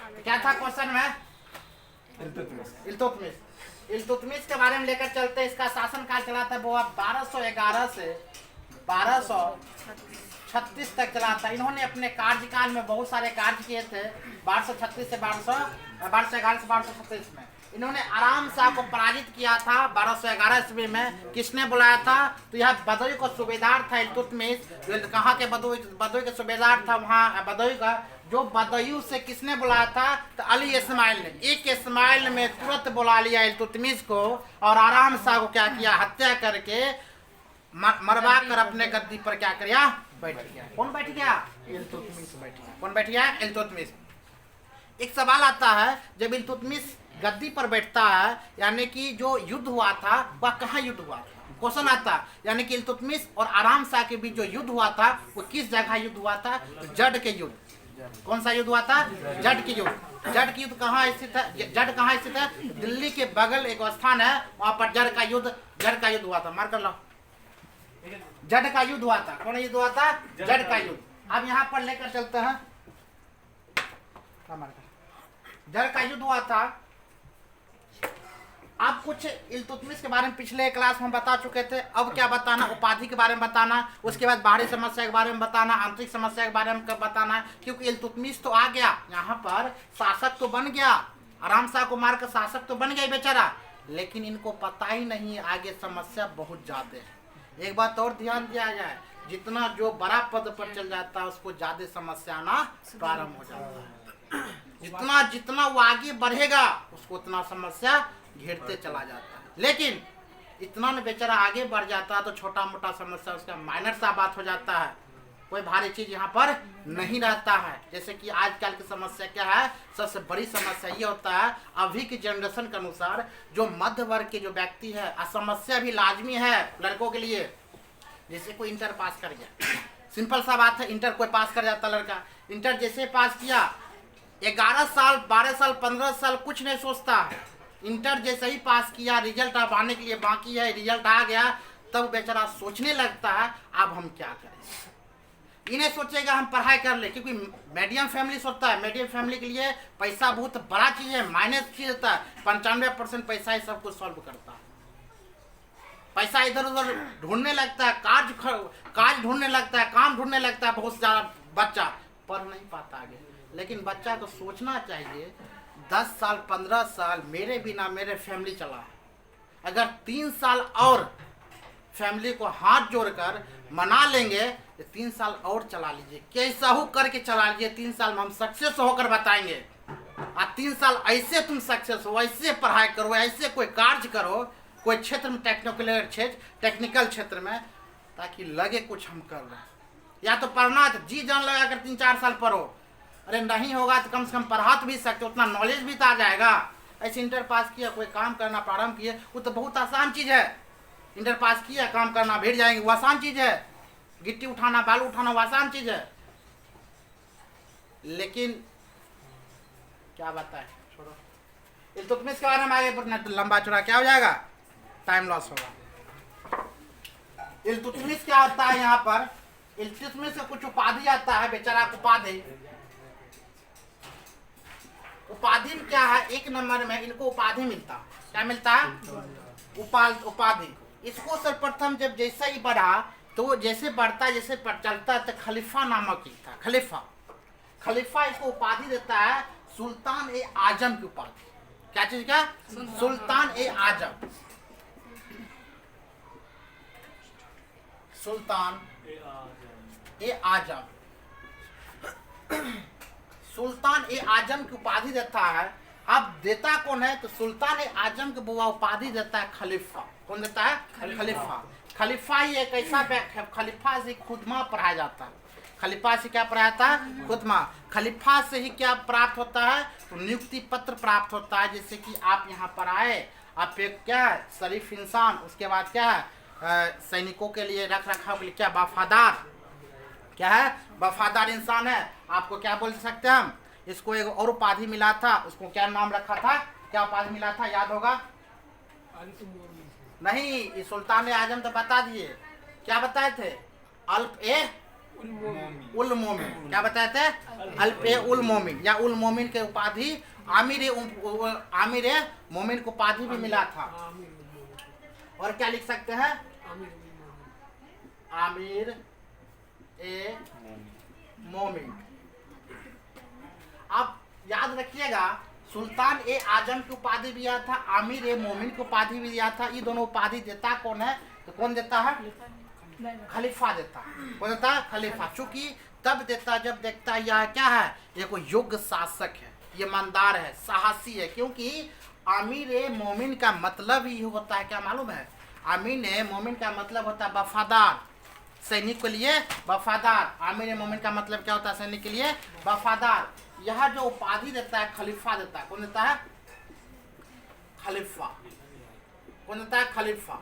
क्या था क्वेश्चन में? इल्तुतमिश के बारे में लेकर चलते। इसका शासनकाल चला था वो अब 1211 से 1236 तक चला था। इन्होंने अपने कार्यकाल में बहुत सारे कार्य किए थे। 1236 से 1211 से 1236 में इन्होंने आराम शाह को पराजित किया था। 1211 ईस्वी में किसने बुलाया था? तो यह बदोई का सूबेदार था इल्तुतमिश। कहाँ के बदोई के सूबेदार था वहाँ बदोई का। जो बदयू से किसने बुलाया था? तो अली इस्माइल ने। एक इस्माइल में तुरंत बुला लिया इल्तुतमिश को और आराम शाह को क्या किया? हत्या करके मरवा कर अपने गद्दी पर क्या किया? बैठ गया। कौन बैठ गया? इल्तुतमिश बैठ गया। कौन बैठ गया? इल्तुतमिश। एक सवाल आता है, जब इल्तुतमिश गद्दी पर बैठता है यानी कि जो युद्ध हुआ था वह कहाँ युद्ध हुआ था? क्वेश्चन आता यानी कि इल्तुतमिश और आराम शाह के बीच जो युद्ध हुआ था वो किस जगह युद्ध हुआ था? तो जड के युद्ध। कौन सा युद्ध हुआ था? जड के युद्ध। जड के युद्ध कहाँ स्थित है? जड कहाँ स्थित है? दिल्ली के बगल एक स्थान है, वहां पर जड का युद्ध हुआ था। मार कर लो, जड का युद्ध हुआ था। कौन युद्ध हुआ था? जड का युद्ध। अब यहाँ पर लेकर चलते हैं। जड का युद्ध हुआ था। आप कुछ इल्तुतमिश के बारे में पिछले क्लास में बता चुके थे। अब क्या बताना? उपाधि के बारे में बताना, उसके बाद बाहरी समस्या के बारे में बताना, आंतरिक समस्या के बारे में बताना। क्योंकि इल्तुतमिश तो आ गया यहाँ पर, शासक तो बन गया, आराम शाह को मारकर शासक तो बन गया बेचारा, लेकिन इनको पता ही नहीं आगे समस्या बहुत ज्यादा है। एक बात और ध्यान दिया जाए, जितना जो बड़ा पद पर चल जाता है उसको ज्यादा समस्या आना प्रारंभ हो जाता है। जितना वो आगे बढ़ेगा उसको उतना समस्या घेरते चला जाता है। लेकिन इतना न बेचारा आगे बढ़ जाता है तो छोटा मोटा समस्या उसका माइनर सा बात हो जाता है। कोई भारी चीज यहाँ पर नहीं रहता है। जैसे कि आजकल की समस्या क्या है? सबसे बड़ी समस्या ये होता है अभी की जनरेशन के अनुसार जो मध्य वर्ग के जो व्यक्ति है, समस्या भी लाजमी है लड़कों के लिए। जैसे कोई इंटर पास कर गया, सिंपल सा बात है, इंटर कोई पास कर जाता लड़का। इंटर जैसे पास किया, 11 साल 12 साल 15 साल कुछ नहीं सोचता है। इंटर जैसे ही पास किया, रिजल्ट अब आने के लिए बाकी है, रिजल्ट आ गया तब बेचारा सोचने लगता है अब हम क्या करें। इन्हें सोचेगा हम पढ़ाई कर ले, क्योंकि मीडियम फैमिली सोचता है। मीडियम फैमिली के लिए पैसा बहुत बड़ा चीज है, माइनस चीज होता है। 95% पैसा ही सब कुछ सॉल्व करता है। पैसा इधर उधर ढूंढने लगता है, काज ढूंढने लगता है, काम ढूंढने लगता है। बहुत ज्यादा बच्चा पढ़ नहीं पाता आगे। लेकिन बच्चा को सोचना चाहिए 10 साल 15 साल मेरे बिना मेरे फैमिली चला है, अगर 3 साल और फैमिली को हाथ जोड़कर मना लेंगे तो 3 साल और चला लीजिए, कैसा हो करके चला लीजिए। 3 साल में हम सक्सेस होकर बताएंगे। और 3 साल ऐसे तुम सक्सेस हो, ऐसे पढ़ाई करो, ऐसे कोई कार्य करो, कोई क्षेत्र में टेक्निकल क्षेत्र में, ताकि लगे कुछ हम कर रहे हैं। या तो पढ़ना तो जी जान लगा कर 3-4 साल पढ़ो, अरे नहीं होगा तो कम से कम पढ़ा तो भी सकते, उतना नॉलेज भी तो आ जाएगा। ऐसे इंटर पास किया, कोई काम करना प्रारंभ किए, वो तो बहुत आसान चीज है। इंटर पास किया, काम करना भीड़ जाएंगे, वो आसान चीज है। गिट्टी उठाना, बालू उठाना, वो आसान चीज है। लेकिन क्या बताए, छोड़ो। इल्तुतमिश के बारे में आगे बढ़ना तो लंबा चौड़ा क्या हो जाएगा, टाइम लॉस होगा। इल्तुतमिश क्या होता है यहाँ पर? इल्तुतमिश का कुछ उपाधि आता है, बेचारा उपाधि। उपाधि में क्या है? 1 नंबर में इनको उपाधि मिलता। क्या मिलता है? उपाधि। इसको सर्वप्रथम जब जैसा ही बढ़ा तो जैसे बढ़ता जैसे चलता तो खलीफा नामक ही था। खलीफा इसको उपाधि देता है सुल्तान ए आजम की उपाधि। क्या चीज का? सुल्तान ए आजम। सुल्तान ए आजम। सुल्तान ए आजम की उपाधि देता है। अब देता कौन है? तो सुल्तान ए आजम के बुआ उपाधि देता है खलीफा। कौन देता है? खलीफा। खलीफा ही एक ऐसा खलीफा से खुदमा पढ़ाया जाता है। खलीफा से क्या पढ़ाया जाता है? खुदमा। खलीफा से ही क्या प्राप्त होता है? तो नियुक्ति पत्र प्राप्त होता है। जैसे कि आप यहाँ पर आए, आप एक क्या है शरीफ इंसान, उसके बाद क्या है सैनिकों के लिए रख रखाव के लिए क्या वफादार, क्या है वफादार इंसान है। आपको क्या बोल सकते हैं हम? इसको एक और उपाधि मिला था, उसको क्या नाम रखा था? क्या उपाधि मिला था, याद होगा? नहीं, ये सुल्तान आजम तो बता दिए। क्या बताए थे? अल्प ए उल मोमिन, क्या बताए थे? अल्पे उल मोमिन या उल मोमिन के उपाधि आमिर मोमिन को उपाधि भी मिला था। और क्या लिख सकते हैं? आमिर ए मोमिन। अब याद रखिएगा, सुल्तान ए आजम की उपाधि भी दिया था, आमिर ए मोमिन की उपाधि भी दिया था। ये दोनों उपाधि देता कौन है? तो कौन देता है? खलीफा देता। कौन देता है? खलीफा। चूंकि तब देता जब देखता है यह क्या है, ये कोई योग्य शासक है, ये ईमानदार है, साहसी है। क्योंकि आमिर ए मोमिन का मतलब ही होता है, क्या मालूम है? आमिर ए मोमिन का मतलब होता है वफादार, सैनिक के लिए वफादार। आमिर ए मोमिन का मतलब क्या होता है? सैनिक के लिए वफादार। यह जो उपाधि देता है खलीफा देता है। कौन देता है? खलीफा। कौन देता है? खलीफा।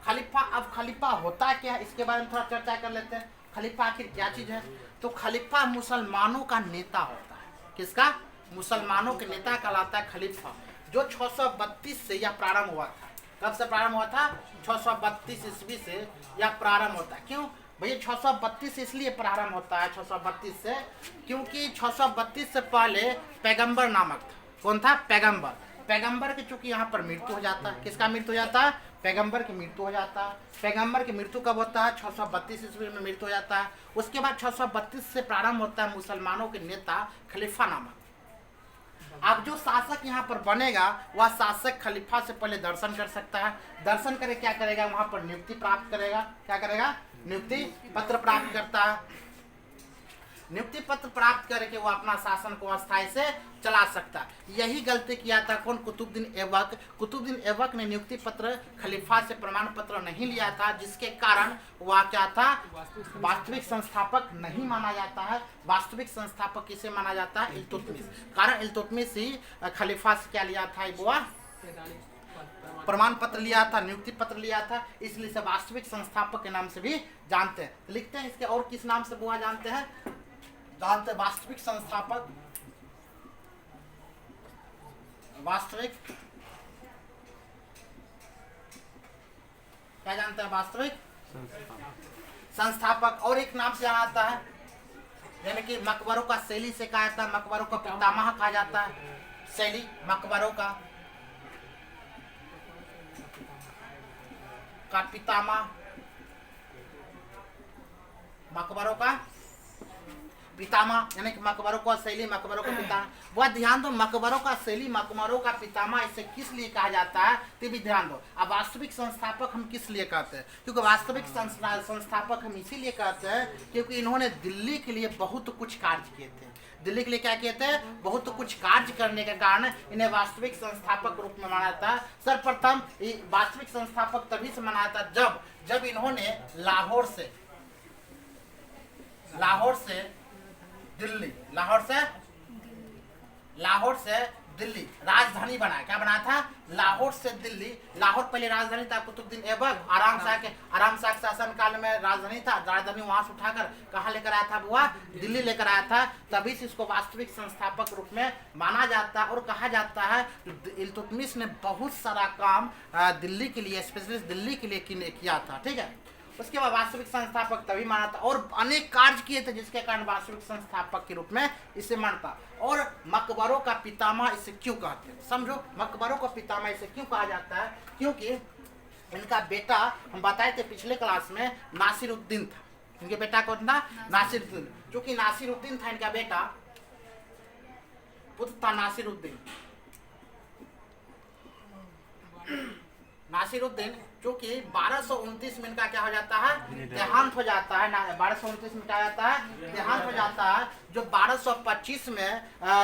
खलीफा। अब खलीफा होता क्या है इसके बारे में थोड़ा चर्चा कर लेते हैं। खलीफा आखिर क्या चीज है? तो खलीफा मुसलमानों का नेता होता है। किसका? मुसलमानों के नेता कहलाता है खलीफा। जो 632 से यह प्रारंभ हुआ था। कब से प्रारंभ हुआ था? 632 ईस्वी से यह प्रारंभ होता है। क्यों भैया 632 इसलिए प्रारंभ होता है 632 से? क्योंकि 632 से पहले पैगंबर नामक था। कौन था? पैगंबर। पैगंबर की चूंकि यहाँ पर मृत्यु हो जाता है। किसका मृत्यु हो जाता है? पैगंबर की मृत्यु हो जाता है। पैगंबर की मृत्यु कब होता है? 632 ईस्वी में मृत्यु हो जाता है। उसके बाद 632 से प्रारंभ होता है मुसलमानों के नेता खलीफा नामक। अब जो शासक यहाँ पर बनेगा वह शासक खलीफा से पहले दर्शन कर सकता है। दर्शन करे क्या करेगा? वहां पर नियुक्ति प्राप्त करेगा। क्या करेगा? नियुक्ति पत्र प्राप्त करता है। नियुक्ति पत्र प्राप्त करके वो अपना शासन को अस्थायी से चला सकता है। यही गलती किया था कौन? कुतुबुद्दीन ऐबक। कुतुबुद्दीन ऐबक ने नियुक्ति पत्र खलीफा से प्रमाण पत्र नहीं लिया था, जिसके कारण वह क्या था? वास्तविक संस्थापक नहीं माना जाता है। वास्तविक संस्थापक किसे माना जाता है? इल्तुतमिश। कारण इल्तुतमिश ही खलीफा से क्या लिया था? वह प्रमाण पत्र लिया था, नियुक्ति पत्र लिया था, इसलिए से वास्तविक संस्थापक के नाम से भी जानते हैं। तो लिखते हैं इसके और किस नाम से बुआ जानते हैं? जानते हैं वास्तविक संस्थापक। वास्तविक क्या जानते हैं? वास्तविक संस्थापक। और एक नाम से जाना जाता है, यानी कि मकबरों का शैली से कहा जाता है, मकबरों का पितामह कहा जाता है। शैली मकबरों का पितामह, मकबरों का पितामह, यानी कि मकबरों का शैली मकबरों का पितामह। वह ध्यान दो, मकबरों का शैली मकबरों का पितामह इसे किस लिए कहा जाता है तो भी ध्यान दो। अब वास्तविक संस्थापक हम किस लिए कहते हैं? क्योंकि वास्तविक संस्थापक हम इसीलिए कहते हैं क्योंकि इन्होंने दिल्ली के लिए बहुत कुछ कार्य किए थे। दिल्ली के लिए क्या किए थे? बहुत कुछ कार्य करने के कारण इन्हें वास्तविक संस्थापक रूप में माना जाता है। सर्वप्रथम वास्तविक संस्थापक तभी से माना जाता जब इन्होंने लाहौर से दिल्ली राजधानी बनाया। क्या बनाया था? लाहौर से दिल्ली। लाहौर पहले राजधानी था कुतुबुद्दीन ऐबक। आराम शाह शासन काल में राजधानी था। राजधानी वहां से उठाकर कहाँ लेकर आया था? बुआ दिल्ली लेकर आया था। तभी से इसको वास्तविक संस्थापक रूप में माना जाता है। और कहा जाता है इल्तुतमिश ने बहुत सारा काम दिल्ली के लिए, स्पेशली दिल्ली के लिए किया था। ठीक है। उसके बाद वास्तविक संस्थापक तभी माना था और अनेक कार्य किए थे जिसके कारण वास्तविक संस्थापक के रूप में इसे मानता। और मकबरों का पितामह इसे क्यों कहते हैं? समझो, मकबरों का पितामह इसे क्यों कहा जाता है? क्योंकि इनका बेटा, हम बताए थे पिछले क्लास में, नासिरुद्दीन था। इनके बेटा कौन था? नासिरुद्दीन। क्योंकि नासिरुद्दीन था इनका बेटा, पुत्र था नासिरुद्दीन। नासिरुद्दीन जो कि 1229 में इनका क्या हो जाता है? देहांत हो जाता है। 1229 में क्या जाता है? देहांत हो जाता है। जो 1225 में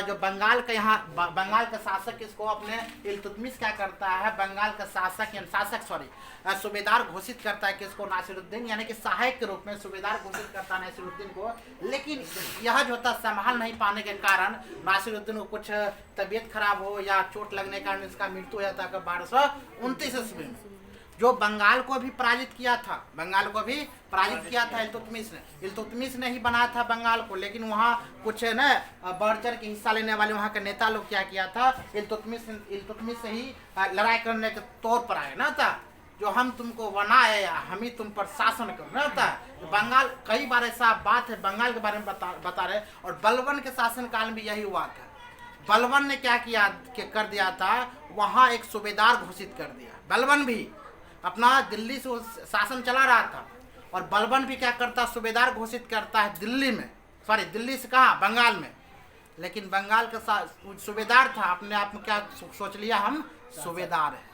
जो बंगाल का यहाँ बंगाल का शासक इसको अपने इल्तुतमिश क्या करता है? बंगाल का सूबेदार घोषित करता है किसको? नासिरुद्दीन, यानी कि सहायक के रूप में सूबेदार घोषित करता है नासिरुद्दीन को। लेकिन यह जो था संभाल नहीं पाने के कारण नासिरुद्दीन को कुछ तबीयत खराब हो या चोट लगने के कारण इसका मृत्यु हो जाता है 1229 ईस्वी में। जो बंगाल को भी पराजित किया था, इल्तुतमिश ने ही बनाया था बंगाल को। लेकिन वहाँ कुछ न बढ़ चढ़ के हिस्सा लेने वाले वहाँ के नेता लोग क्या किया था? इल्तुतमिश से ही लड़ाई करने के तौर पर आए ना था। जो हम तुमको बनाए, हम ही तुम पर शासन करो, नहीं होता है। तो बंगाल कई बार ऐसा बात है बंगाल के बारे में बता रहे, और बलबन के शासन काल में यही हुआ था। बलबन ने क्या किया कर दिया था, वहाँ एक सूबेदार घोषित कर दिया। बलबन भी अपना दिल्ली से शासन चला रहा था, और बलबन भी क्या करता, सूबेदार घोषित करता है दिल्ली में, सॉरी दिल्ली से कहाँ, बंगाल में। लेकिन बंगाल का सूबेदार था, अपने आप में क्या सोच लिया, हम सूबेदार है,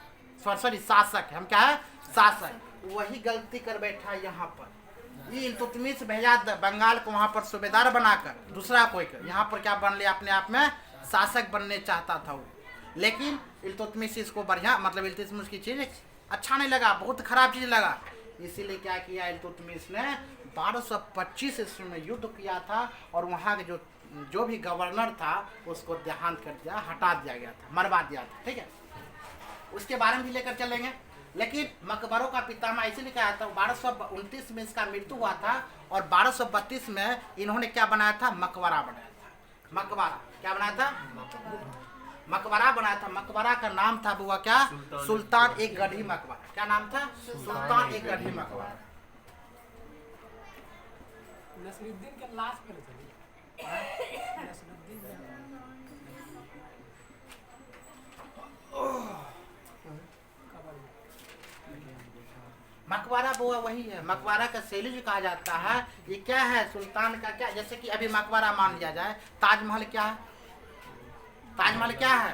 सॉरी शासक है, हम क्या है, शासक। वही गलती कर बैठा यहाँ पर। ये इल्तुतमिश भेजा बंगाल को वहाँ पर सूबेदार बनाकर, दूसरा कोई कर यहाँ पर क्या बन लिया, अपने आप में शासक बनने चाहता था वो। लेकिन इल्तुतमिश इसको बढ़िया, मतलब इल्तुतमिश की चीज़ अच्छा नहीं लगा, बहुत खराब चीज़ लगा। इसीलिए क्या किया, इल्तुतमिश ने 1225 ईस्वी में युद्ध किया था, और वहाँ के जो भी गवर्नर था उसको देहांत कर दिया, हटा दिया गया था, मरवा दिया था, ठीक है। उसके बारे में भी लेकर चलेंगे। लेकिन मकबरों का पितामह इसीलिए कहा था, 1229 में इसका मृत्यु हुआ था, और 1232 में इन्होंने क्या बनाया था, मकबरा बनाया था। मकबरा क्या बनाया था, मकबरा बनाया था। मकबरा का नाम था बुआ क्या, सुल्तान एक गढ़ी मकबरा। क्या नाम था, सुल्तान एक गढ़ी मकबरा। नसरुद्दीन के लास्ट में मकबरा बुआ वही है। मकबरा का शैली जो कहा जाता है, ये क्या है, सुल्तान का क्या, जैसे कि अभी मकबरा मान लिया जाए, ताजमहल क्या है, ताजमहल क्या है,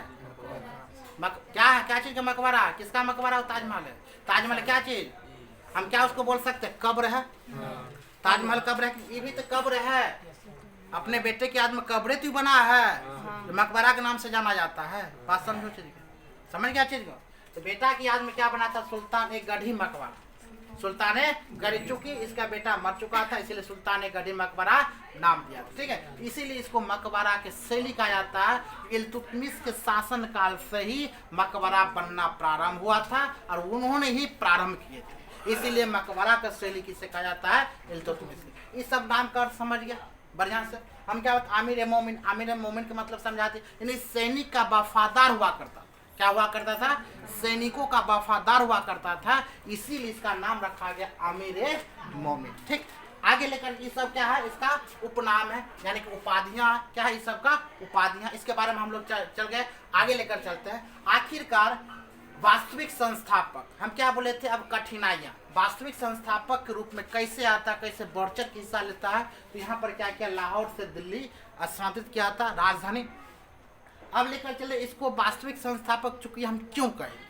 क्या है, क्या चीज का मकबरा, किसका मकबरा हो, ताजमहल है। ताजमहल क्या चीज, हम क्या उसको बोल सकते हैं, कब्र है। ताजमहल कब्र है, ये भी तो कब्र है, अपने बेटे के आदमी कब्रे तो बना है, तो मकबरा के नाम से जाना जाता है। बात समझो चीज का, समझ गया चीज को। तो बेटा की याद में क्या बना था, सुल्तान एक गढ़ी मकबरा। सुल्तान गढ़ी, चूंकि इसका बेटा मर चुका था, इसीलिए सुल्तान गढ़ी मकबरा नाम दिया, ठीक है। इसीलिए इसको मकबरा के शैली कहा जाता है। इल्तुतमिश के शासन काल से ही मकबरा बनना प्रारंभ हुआ था, और उन्होंने ही प्रारंभ किए थे, इसीलिए मकबरा का शैली किसे कहा जाता है, इल्तुतमिश। इस सब नाम का अर्थ समझ गया बढ़िया से। हम क्या होता, आमिर मोमिन, आमिर मोमिन का मतलब समझाते, यानी सैनिक का वफादार हुआ करता था। क्या हुआ करता था, सैनिकों का वफादार हुआ करता था, इसीलिए इसका नाम रखा गया आमिर मोमिन, ठीक। आगे लेकर ये सब क्या है, इसका उपनाम है, यानी कि उपाधियां क्या है, इस सब का उपाधियां। इसके बारे में हम लोग चल गए, आगे लेकर चलते हैं। आखिरकार वास्तविक संस्थापक, हम क्या बोले थे, अब कठिनाइयां, वास्तविक संस्थापक के रूप में कैसे आता है, कैसे बढ़ चढ़ के हिस्सा लेता है। तो यहाँ पर क्या किया, लाहौर से दिल्ली स्थानांतरित किया था, राजधानी। अब लेकर चले इसको वास्तविक संस्थापक, चूंकि हम क्यों कहेंगे,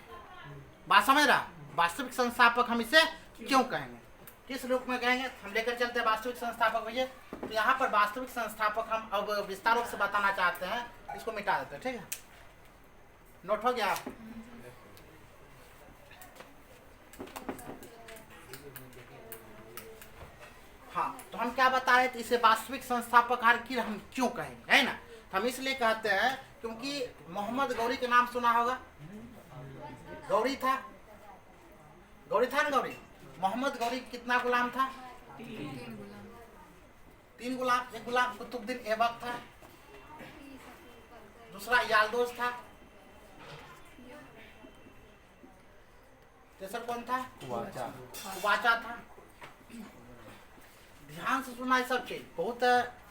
बात समझ रहा, वास्तविक संस्थापक हम इसे क्यों कहेंगे, किस रूप में कहेंगे, हम लेकर चलते हैं वास्तविक संस्थापक भैया। तो यहाँ पर वास्तविक संस्थापक हम अब विस्तार रूप से बताना चाहते हैं, इसको मिटा देते हैं, ठीक है। नोट हो गया। हाँ, तो हम क्या बता रहे थे, इसे वास्तविक संस्थापक आखिर हम क्यों कहेंगे, है ना। तो हम इसलिए कहते हैं क्योंकि मोहम्मद गौरी के नाम सुना होगा, गौरी था, गौरी था ना, गौरी। मोहम्मद गौरी कितना गुलाम था, 3 गुलाम। एक गुलाम कुतुबुद्दीन ऐबक था, दूसरा यालदोज था, तीसरा कौन था, वाचा था। ध्यान से सुना, ये सब चीज बहुत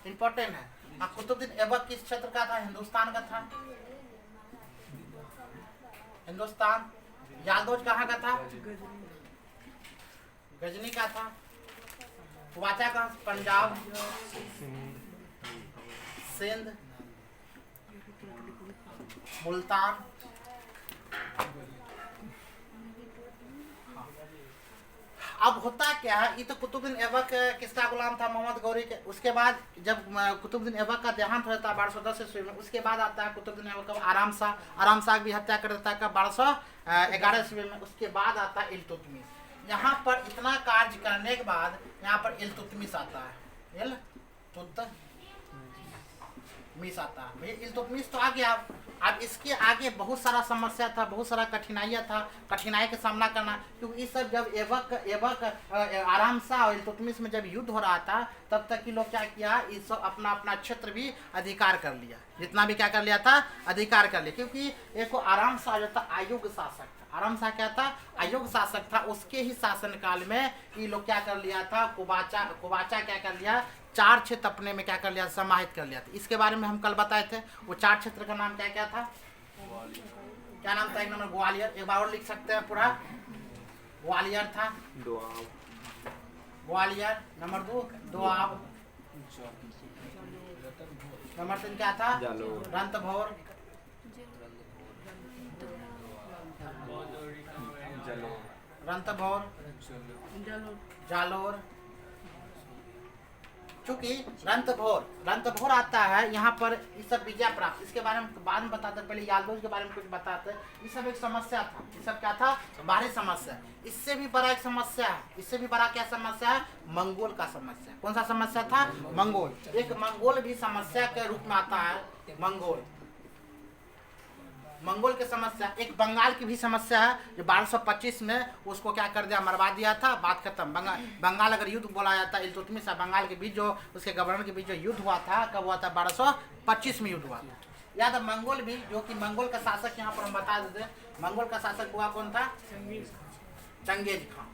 इंपॉर्टेंट है। कुतुबुद्दीन ऐबक किस क्षेत्र का था, हिंदुस्तान का था, हिंदुस्तान। यालदोज कहाँ का था, गजनी का था। वाचा का पंजाब, सिंध, मुल्तान। अब होता क्या है, ये तो कुतुबुद्दीन ऐबक किसका गुलाम था, मोहम्मद गौरी के। उसके बाद जब कुतुबुद्दीन ऐबक का देहांत होता है 1210 ईस्वी में, उसके बाद आता है कुतुबुद्दीन ऐबक का आराम शाह की भी हत्या कर देता है 1211 ईस्वी में। उसके बाद आता है इल्तुतमिश। यहाँ पर इतना कार्य करने के बाद यहाँ पर इल्तुतमिश आता है, इल्तुतमिश आता है। भैया इल्तुतमिश तो आ गया। अब इसके आगे बहुत सारा समस्या था, बहुत सारा कठिनाइयाँ था, कठिनाई का सामना करना। क्योंकि इस सब जब ऐबक आराम शाह और इल्तुतमिश में जब युद्ध हो रहा था, तब तक कि लोग क्या किया, इस सब अपना अपना क्षेत्र भी अधिकार कर लिया, जितना भी क्या कर लिया था, अधिकार कर लिया। क्योंकि एक आराम शाह जो था अयोग्य शासक था, आराम शाह क्या था, अयोग्य शासक था। उसके ही शासनकाल में ये लोग क्या कर लिया था, कुबाचा क्या कर लिया, 4 क्षेत्र अपने में क्या कर लिया, समाहित कर लिया था। इसके बारे में हम कल बताए थे। वो 4 क्षेत्र का नाम क्या क्या था, क्या नाम था? एक नंबर ग्वालियर, एक बार और लिख सकते हैं पूरा, ग्वालियर था, ग्वालियर। नंबर 2 दोआब, नंबर 3 क्या था, रणथंभौर, रणथंभौर, जालोर। चूंकि रणथंभौर आता है यहाँ पर, ये सब विजय प्राप्त, इसके बारे में बाद में बताते, पहले यादव के बारे में कुछ बताते। ये सब एक समस्या था, ये सब क्या था, बाहरी समस्या। इससे भी बड़ा एक समस्या है, इससे भी बड़ा क्या समस्या है, मंगोल का समस्या। कौन सा समस्या था, मंगोल। एक मंगोल भी समस्या के रूप में आता है, मंगोल की समस्या। एक बंगाल की भी समस्या है, जो 1225 में उसको क्या कर दिया, मरवा दिया था, बात खत्म। बंगाल अगर युद्ध बोला जाता है, इल्तुतमिश और बंगाल के बीच जो, उसके गवर्नर के बीच जो युद्ध हुआ था, कब हुआ था, 1225 में युद्ध हुआ था। याद है, मंगोल भी, जो कि मंगोल का शासक यहाँ पर हम बता देते, मंगोल का शासक हुआ कौन था, Genghis Khan.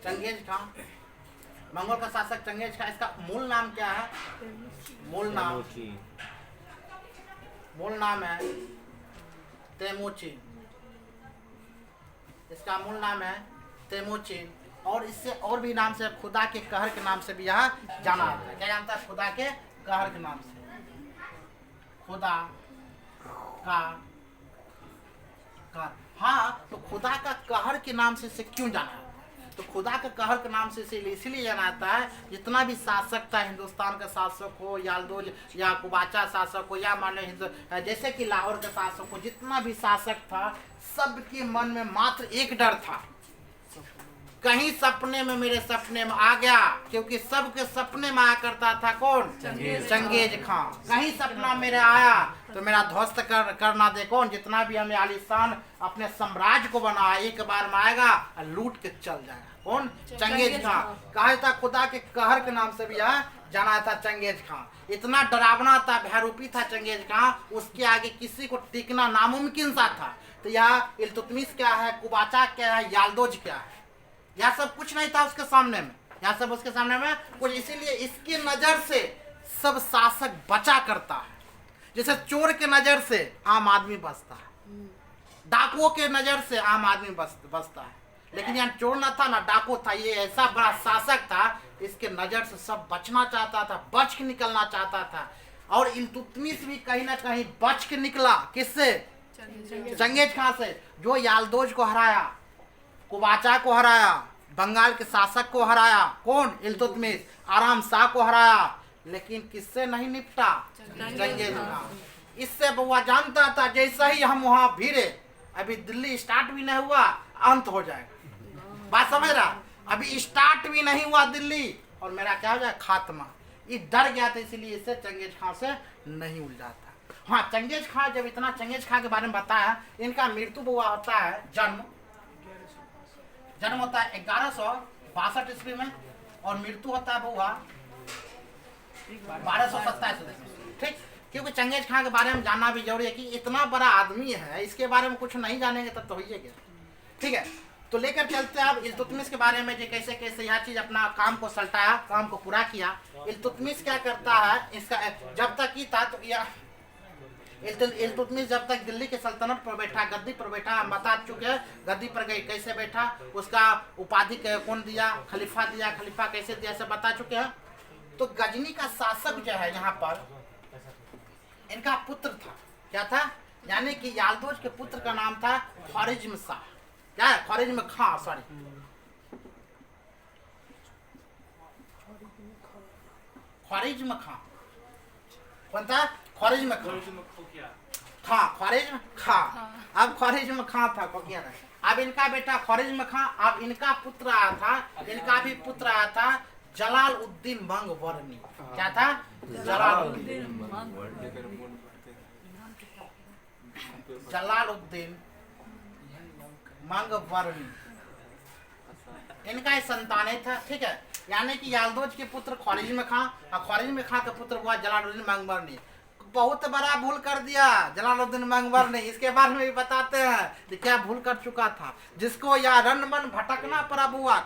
Genghis Khan, Mongol का शासक चंगेज खान। इसका मूल नाम क्या है, मूल नाम है तेमुचिन। इसका मूल नाम है तेमुचिन, और इससे और भी नाम से, खुदा के कहर के नाम से भी यह जाना जाता है। क्या जानता है, खुदा के कहर के नाम से, खुदा का कहर। हाँ, तो खुदा का कहर के नाम से इसे क्यों जाना है, तो खुदा के कहर के नाम से इसलिए जाना जाता है, जितना भी शासक था, हिंदुस्तान का शासक हो, याल्दोज या कुबाचा शासक हो, या माने जैसे कि लाहौर का शासक हो, जितना भी शासक था, सबके मन में मात्र एक डर था, कहीं सपने में, मेरे सपने में आ गया। क्योंकि सबके सपने में आया करता था कौन, चंगेज खान। कहीं सपना मेरे आया तो मेरा ध्वस्त करना दे कौन, जितना भी हमने आलिशान अपने साम्राज्य को बनाया, एक बार में आएगा और लूट के चल जाएगा। कौन, चंगेज खान। कहा था खुदा के कहर के नाम से भी जाना था चंगेज खान। इतना डरावना था, भयरूपी था चंगेज खान, उसके आगे किसी को टिकना नामुमकिन सा था। तो यह इल्तुतमिश क्या है, कुबाचा क्या है, याल्दोज क्या है, यह सब कुछ नहीं था उसके सामने में, यह सब उसके सामने में कुछ। इसीलिए इसकी नजर से सब शासक बचा करता है, जैसे चोर के नजर से आम आदमी बचता है, डाकुओं के नजर से आम आदमी बचता है। लेकिन यहाँ चोर न था ना डाकू था, ये ऐसा बड़ा शासक था, इसके नजर से सब बचना चाहता था, बच के निकलना चाहता था। और इल्तुतमिश भी कहीं ना कहीं बच के निकला, किससे, चंगेज खान से, जो याल्दोज को हराया, कुबाचा को हराया, बंगाल के शासक को हराया, कौन, इल्तुतमिश, आराम शाह को हराया। लेकिन किससे नहीं निपटा, चंगेज खान। इससे बुआ जानता था जैसा ही हम वहां भिड़े, अभी दिल्ली स्टार्ट भी नहीं हुआ, अंत हो जाएगा। बात समझ रहा, अभी स्टार्ट भी नहीं हुआ दिल्ली और मेरा क्या हो जाए, खात्मा। ये डर गया था, इसीलिए इससे चंगेज खान से नहीं उलझा था। हाँ, चंगेज खान, जब इतना चंगेज खान के बारे में बताया, इनका मृत्यु हुआ होता है, जन्म होता है 1162 ईस्वी में, और मृत्यु होता है बुआ 1227 में। ठीक, क्योंकि चंगेज खान के बारे में जानना भी जरूरी है कि इतना बड़ा आदमी है, इसके बारे में कुछ नहीं जानेंगे तब तो होइए गया। ठीक है, तो लेकर चलते हैं अब इल्तुतमिश के बारे में, जो कैसे कैसे यह चीज अपना काम को सल्टाया, काम को पूरा किया। इल्तुतमिश क्या करता है, इसका जब तक ही था, तो यह इल्तुतमिश जब तक दिल्ली के सल्तनत पर बैठा, गद्दी पर बैठा, हम बता चुके हैं गद्दी पर गई कैसे बैठा, उसका उपाधि कौन दिया, खलीफा दिया, खलीफा कैसे दिया, सब बता चुके हैं। तो गजनी का शासक जो है यहाँ पर, इनका पुत्र था, क्या था, यानी कि याल्दोज के पुत्र का नाम था ख्वारिज्म शाह, क्या है, ख्वारिज्म खां, सॉरी, ख्वारिज्म खां, कौन था, ख्वारिज्म खां, ख्वारिज्म खां। अब ख्वारिज्म खां था, क्या था, अब इनका बेटा ख्वारिज्म खां, अब इनका पुत्र आया था, इनका भी पुत्र आया था जलालुद्दीन मंगवर्णी। क्या था, जलालुद्दीन मंगवर्णी, इनका ही संतान था। ठीक है, यानी कि याल्दोज के पुत्र ख्वारिज्म खां, और ख्वारिज्म खां का पुत्र हुआ जलालुद्दीन मंगवर्णी। बहुत बड़ा भूल कर दिया जलालुद्दीन मंगवर ने। इसके बारे में भी बताते हैं कि क्या भूल कर चुका था, जिसको या रन मन भटकना पड़ा बुआ।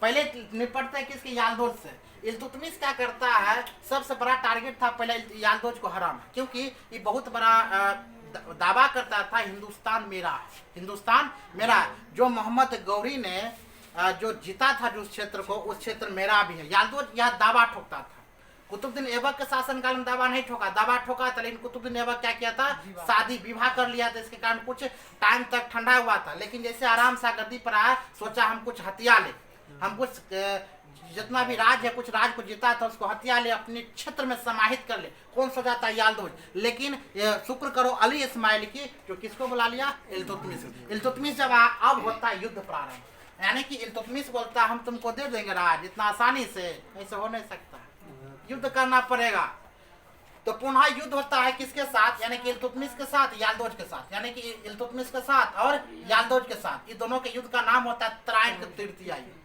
पहले निपटते किसके, यालदोज से। इल्तुतमिश क्या करता है, सबसे बड़ा टारगेट था पहले यालदोज को हराना, क्योंकि ये बहुत बड़ा दावा करता था हिंदुस्तान मेरा है, हिंदुस्तान मेरा है। जो मोहम्मद गौरी ने जो जीता था जो क्षेत्र को, उस क्षेत्र मेरा भी है। यालदोज यह दावा ठोकता था। कुतुबुद्दीन ऐबक के शासनकाल में दावा नहीं ठोका, दावा ठोका था, लेकिन कुतुबुद्दीन ऐबक क्या किया था, शादी विवाह कर लिया था। इसके कारण कुछ टाइम तक ठंडा हुआ था, लेकिन जैसे आराम से गद्दी पर आया, सोचा हम कुछ हथिया ले, हम कुछ जितना भी राज है, कुछ राज को जीता था उसको हथिया ले, अपने क्षेत्र में समाहित कर ले। कौन सोचा था, यालदोज। लेकिन शुक्र करो अली इस्माइल की, जो किसको बुला लिया, इल्तुतमिश। इल्तुतमिश जब अब होता है युद्ध प्रारंभ, यानी कि इल्तुतमिश बोलता हम तुमको दे देंगे राज इतना आसानी से, ऐसे हो नहीं सकता, युद्ध करना पड़ेगा। तो पुनः युद्ध होता है किसके साथ, यानी कि इल्तुतमिश के साथ, यालदोज के साथ, यानी कि इल्तुतमिश के साथ और यालदोज के साथ। ये दोनों के युद्ध का नाम होता है तराइन का तृतीय युद्ध।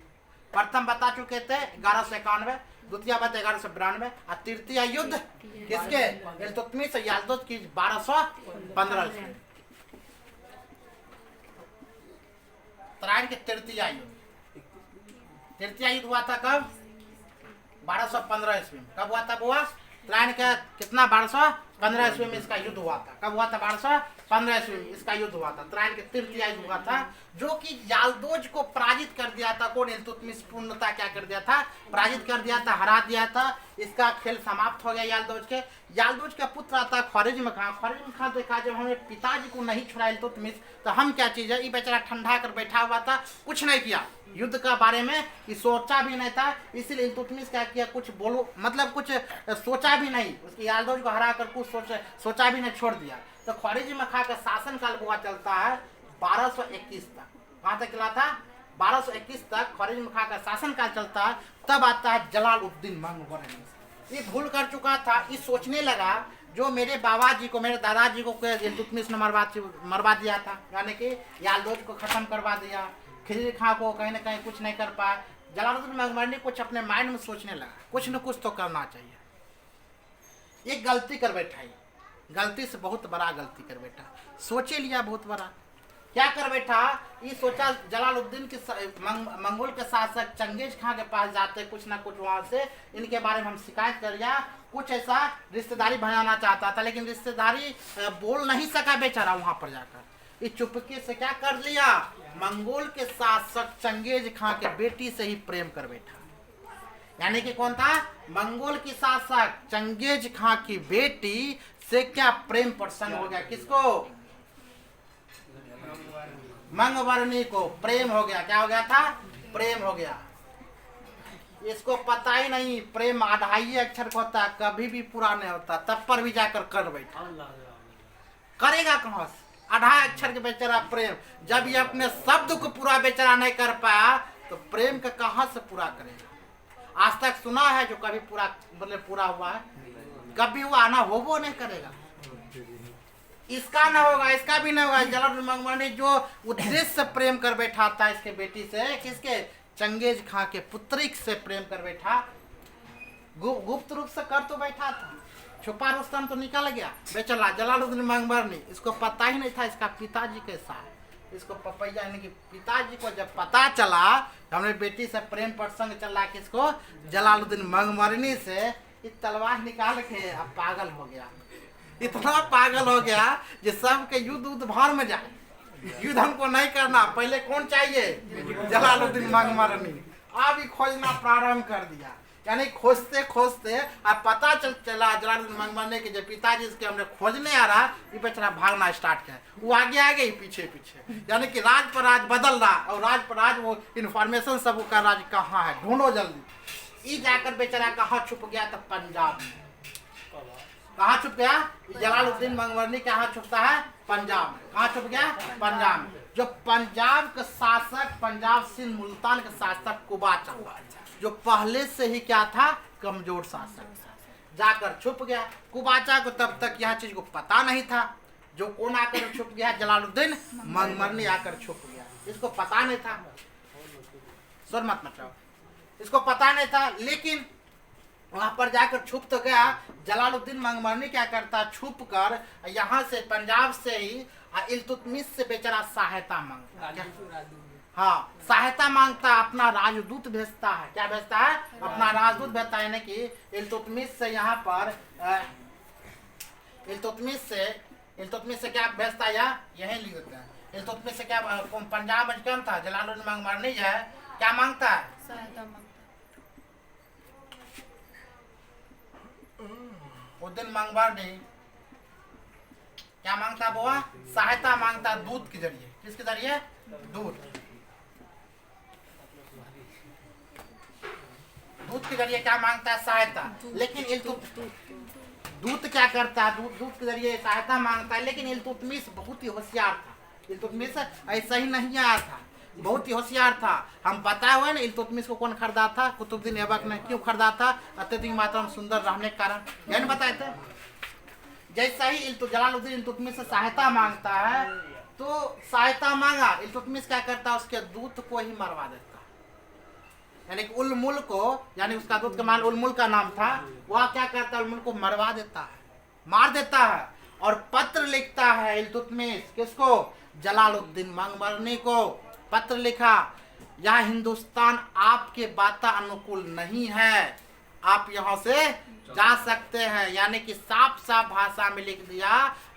प्रथम बता चुके थे 1191, द्वितीय बात 1192, और तृतीय युद्ध किसके, इल्तुतमिश और यालदोज की 1215। तराइन के तृतीय युद्ध, तृतीय युद्ध हुआ था कब, 1215 ईस्वी में। कब हुआ था बुआ, तराइन का कितना, 1215 ईस्वी में इसका युद्ध हुआ था। कब हुआ था, 1215 ईस्वी में इसका युद्ध हुआ था। तराइन के तृतीय युद्ध हुआ था, जो कि यालदोज को पराजित कर दिया था। कौन, इल्तुतमिश पूर्णतः क्या कर दिया था, पराजित कर दिया था, हरा दिया था। इसका खेल समाप्त हो गया यालदोज के। यालदोज का पुत्र आता ख्वारिज़्म खां। ख्वारिज़्म खां देखा जब हमें पिताजी को नहीं छुड़ा इल्तुतमिश, तो हम क्या चीज़ है, ये बेचारा ठंडा कर बैठा हुआ था, कुछ नहीं किया युद्ध का बारे में, ये सोचा भी नहीं था। इसीलिए इल्तुतमिश क्या किया, कुछ बोलो मतलब कुछ सोचा भी नहीं, उसकी यालदोज को हरा कर कुछ सोचा भी नहीं, छोड़ दिया। तो ख्वारिज़्म खां का शासन काल हुआ चलता है 1221 तक। कहाँ तक चला था, 1221 तक ख्वारिज़्म खां का शासन काल चलता है। तब आता है जलालुद्दीन मंगवर। ये भूल कर चुका था, ये सोचने लगा जो मेरे बाबा जी को, मेरे दादाजी को इल्तुतमिश ने मरवा दिया था, यानी कि यालदोज को खत्म करवा दिया। खिजर खां को कहीं ना कहीं कुछ नहीं कर पाया। जलालुद्दीन मंगवर ने कुछ अपने माइंड में सोचने लगा, कुछ न कुछ तो करना चाहिए। एक गलती कर बैठा, गलती से बहुत बड़ा गलती कर बैठा, सोचे लिया बहुत बड़ा। क्या कर बैठा, ये सोचा जलालुद्दीन के मंगोल के शासक चंगेज खां के पास जाते, कुछ ना कुछ वहां से इनके बारे में हम शिकायत कर लिया, कुछ ऐसा रिश्तेदारी बनाना चाहता था, लेकिन रिश्तेदारी बोल नहीं सका बेचारा वहां पर जाकर। ये चुपके से क्या कर लिया, मंगोल के शासक चंगेज खां के बेटी से ही प्रेम कर बैठा। यानी कि कौन था, मंगोल की शासक चंगेज खां की बेटी से क्या प्रेम प्रसंग हो गया, किसको, मंगवर्णी को प्रेम हो गया। क्या हो गया था, प्रेम हो गया। इसको पता ही नहीं प्रेम 2.5 अक्षर का होता है, कभी भी पूरा नहीं होता, तब पर भी जाकर कर बैठा। करेगा कहां से 2.5 अक्षर के बेचारा प्रेम, जब ये अपने शब्द को पूरा बेचारा नहीं कर पाया, तो प्रेम का कहां से पूरा करेगा। आज तक सुना है जो कभी पूरा मतलब पूरा हुआ है, कभी हुआ ना, हो वो नहीं करेगा। इसका ना होगा, इसका भी नहीं होगा। जलालुद्दीन मंगवर ने जो उद्देश्य से प्रेम कर बैठा था इसके बेटी से, किसके, चंगेज खां के पुत्री से प्रेम कर बैठा, गुप्त रूप से कर तो बैठा था, छुपा रुस्तम तो निकल गया बेचारा जलालुद्दीन मंगवर ने। इसको पता ही नहीं था इसका पिताजी के साथ, इसको पपैया यानी कि पिताजी को जब पता चला हमारे बेटी से प्रेम प्रसंग चल रहा, किसको, जलालुद्दीन मंगवरनी से, इस तलवार निकाल के अब पागल हो गया। इतना पागल हो गया कि सबके युद्ध भर में जाए, युद्ध हमको नहीं करना, पहले कौन चाहिए, जलालुद्दीन मंगवरनी। अब ही खोजना प्रारंभ कर दिया, यानी खोजते खोजते अब पता चला जलालुद्दीन मंगवरनी के जब पिताजी इसके हमने खोजने आ रहा, ये बेचारा भागना स्टार्ट किया। वो आगे आगे पीछे पीछे, यानी कि राज पर राज बदल रहा, और राज पर राज वो इन्फॉर्मेशन सब का राज कहाँ है, ढूंढो जल्दी। ये जाकर बेचारा कहाँ छुप गया, तो पंजाब में। कहाँ छुप गया, जलालुद्दीन मंगवरनी कहाँ छुपता है, पंजाब में। कहाँ छुप गया, पंजाब में। जो पंजाब का शासक, पंजाब सिंध मुल्तान का शासक कुबाचा, जो पहले से ही क्या था, कमजोर शासक, जाकर छुप गया। कुबाचा को तब तक यह चीज को पता नहीं था, जो कौन आकर छुप गया, जलालुद्दीन मंगवरनी आकर छुप गया। इसको पता नहीं था, सुर मत मचाओ, इसको पता नहीं था। लेकिन वहां पर जाकर छुप तो गया। जलालुद्दीन मंगमरनी क्या करता, छुप कर यहाँ से पंजाब से ही इल्तुतमिश से बेचारा सहायता मांगता। हाँ, सहायता मांगता, अपना राजदूत भेजता है। क्या भेजता है? अपना राजदूत भेजता है। यानी कि इल्तुतमिश से यहाँ पर इल्तुतमिश से क्या भेजता है, यही लिख देते हैं। इल्तुतमिश से क्या, पंजाब में कौन था, जलालुद्दीन मंगमरनी है, क्या मांगता है? सहायता मांगता। उद्दीन मंगमरनी क्या मांगता बुआ? सहायता मांगता दूत के जरिए। किसके जरिए? दूत के जरिए क्या मांगता है? सहायता। लेकिन दूत क्या करता है? दूत के जरिए सहायता मांगता है। लेकिन इल्तुतमिश बहुत ही होशियार था। इल्तुतमिश ऐसा ही नहीं आया था, बहुत ही होशियार था। हम बताए हुए ना इल्तुतमिश को कौन खरीदा था? कुतुबुद्दीन ऐबक ने। क्यों खरीदा था? अत्यधिक मात्रा में सुंदर रहने के कारण। यही बताए थे। जैसा ही जलालुद्दीन इल्तुतमिश से सहायता मांगता है, तो सहायता मांगा, इल्तुतमिश क्या करता है? उसके दूत को ही मरवा देता। यानी कि उल-मुल को, यानी उसका दूत का मान उल-मुल का नाम था, वह क्या करता है? उल-मुल को मरवा देता है, मार देता है। और पत्र लिखता है इल्तुतमिश, किसको? जलालुद्दीन मंगमरनी को पत्र लिखा, यह हिंदुस्तान आपके बाता अनुकूल नहीं है, आप यहाँ से जा सकते हैं। यानी कि साफ साफ भाषा में लिख दिया,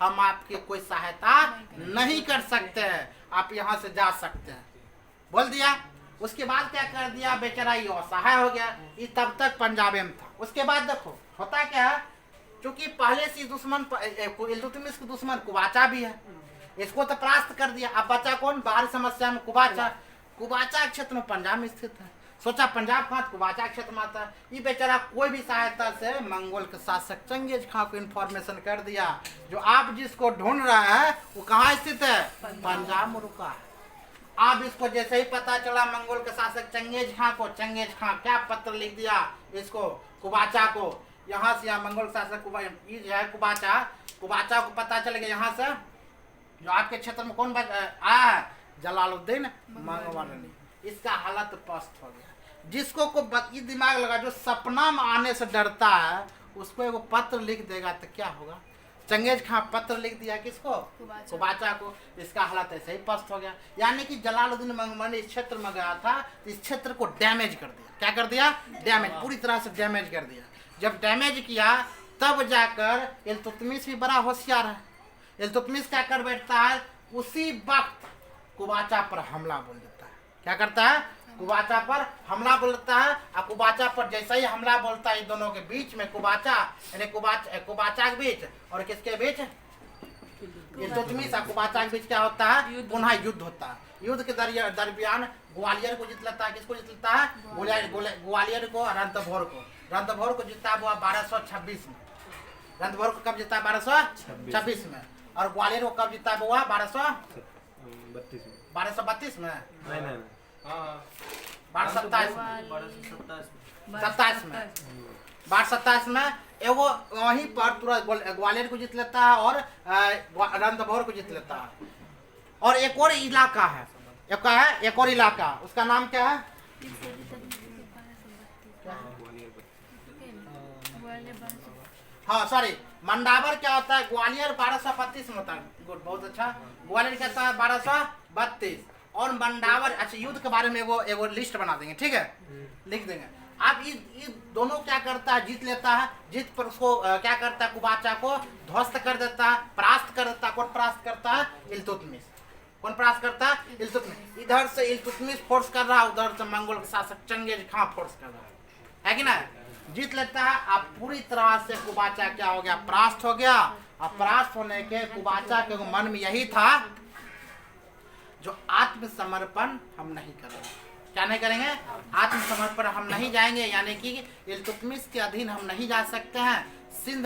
हम आपकी कोई सहायता नहीं कर सकते हैं, आप यहाँ से जा सकते हैं, बोल दिया। उसके बाद क्या कर दिया? बेचारा ये असहाय हो गया। ये तब तक पंजाब में था। उसके बाद देखो होता क्या है, क्योंकि पहले से दुश्मन इल्तुतमिश के दुश्मन कुबाचा भी है, इसको तो परास्त कर दिया। अब बचा कौन? बाहरी समस्या में कुबाचा। कुबाचा क्षेत्र में पंजाब में स्थित है। सोचा पंजाब कहाँ? कुबाचा क्षेत्र में आता है। ये बेचारा कोई भी सहायता से मंगोल के शासक चंगेज खां को इन्फॉर्मेशन कर दिया, जो आप जिसको ढूंढ रहे हैं वो कहाँ स्थित है? पंजाब में रुका है। अब इसको जैसे ही पता चला मंगोल के शासक चंगेज खां को, चंगेज खां क्या पत्र लिख दिया इसको, कुबाचा को। यहाँ से यहाँ मंगोल शासक कुबाचा को पता चल गया, यहाँ से जो आपके क्षेत्र में कौन आया है? जलालुद्दीन मंगमरनी। इसका हालत पस्त हो गया। जिसको को ये दिमाग लगा, जो सपना में आने से डरता है, उसको एगो पत्र लिख देगा तो क्या होगा? चंगेज खां पत्र लिख दिया किसको? कुबाचा को। इसका हालत ऐसे ही पस्त हो गया। यानी कि जलालुद्दीन मंगमरनी इस क्षेत्र में गया था, तो इस क्षेत्र को डैमेज कर दिया। क्या कर दिया? डैमेज, पूरी तरह से डैमेज कर दिया। जब डैमेज किया तब जाकर इल्तुतमिश भी बड़ा होशियार है। इल्तुतमिश क्या कर बैठता है? उसी वक्त कुबाचा पर हमला बोल देता है। क्या करता है? कुबाचा पर हमला बोलता है। और कुबाचा पर जैसा ही हमला बोलता है, इन दोनों के बीच में कुबाचा यानी कुबाचा के बीच और किसके बीच? इल्तुतमिश और कुबाचा के बीच क्या होता है? पुनः युद्ध होता है। युद्ध के दरमियान ग्वालियर को जीत लेता है। किसको जीत लेता है? ग्वालियर को, रणथंभौर को। रणथंभौर को जीता हुआ 1226 में। रणथंभौर को कब जीता? 1226 में। और ग्वालियर को कब जीता हुआ? 1232 में। 1227 में। 1227 में एगो वहीं पर तुरंत ग्वालियर को जीत लेता है और रणथंभौर को जीत लेता है। और एक और इलाका है, एक और इलाका, उसका नाम क्या है? हाँ सॉरी, मंडावर क्या होता है? ग्वालियर 1232 में होता है। गुड, बहुत अच्छा। ग्वालियर क्या होता है? 1232। और मंडावर, अच्छा युद्ध के बारे में एगो लिस्ट बना देंगे, ठीक है, लिख देंगे। अब ये दोनों क्या करता है? जीत लेता है। जीत पर उसको क्या करता है? कुबाचा को ध्वस्त कर देता है, परास्त कर देता है। कौन परास्त करता है? इल्तुतमिश। कौन परास्त करता है? इल्तुतमिश। इधर से इल्तुतमिश फोर्स कर रहा है, उधर से मंगोल के शासक चंगेज खां फोर्स कर रहा है कि ना? जीत लेता है। अब पूरी तरह से कुबाचा क्या हो गया? परास्त हो गया। अब परास्त होने के कुबाचा के मन में यही था, जो आत्मसमर्पण हम नहीं करेंगे। क्या नहीं करेंगे? आत्मसमर्पण हम नहीं जाएंगे। यानी कि इल्तुतमिश के अधीन हम नहीं जा सकते हैं। सिंध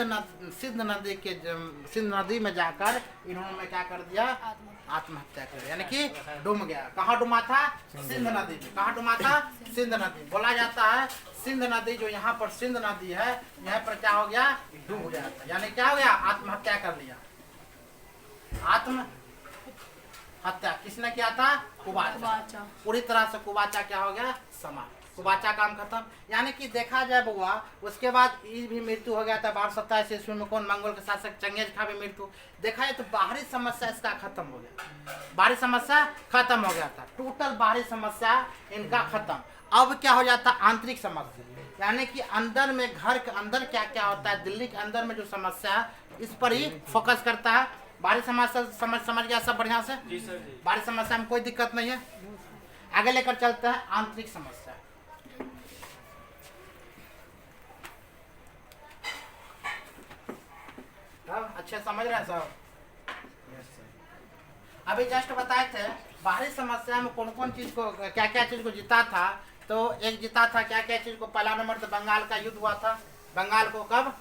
नदी में जाकर इन्होंने क्या कर दिया? आत्महत्या कर, यानी कि डूब गया। कहाँ डूबा था? सिंध नदी में। कहाँ डूबा था? सिंध नदी। बोला जाता है सिंध नदी, जो यहाँ पर सिंध नदी है, यहाँ पर क्या हो गया? डूब गया था। यानी क्या हो गया? आत्महत्या कर लिया। आत्महत्या किसने किया था? कुबाचा। पूरी तरह से कुबाचा क्या हो गया? समाप्त। कुबाचा काम खत्म। यानी कि देखा जाए बुआ, उसके बाद ये भी मृत्यु हो गया था 1227 ईस्वी में। कौन? मंगोल के शासक चंगेज खां भी मृत्यु। देखा जाए तो बाहरी समस्या इसका खत्म हो गया, बाहरी समस्या खत्म हो गया था, टोटल बाहरी समस्या इनका खत्म। अब क्या हो जाता? आंतरिक समस्या, यानी कि अंदर में, घर के अंदर क्या क्या होता है, दिल्ली के अंदर में जो समस्या है, इस पर ही फोकस करता है। बाहरी समस्या समझ गया सब बढ़िया से? जी सर जी। बाहरी समस्या में कोई दिक्कत नहीं है। आगे लेकर चलते हैं आंतरिक समस्या। अच्छे समझ रहे हैं सब? अभी जस्ट बताए थे बाहरी समस्या में कौन कौन चीज को, क्या क्या चीज को जीता था। तो एक जीता था क्या क्या चीज को? पहला नंबर तो बंगाल का युद्ध हुआ था। बंगाल को कब?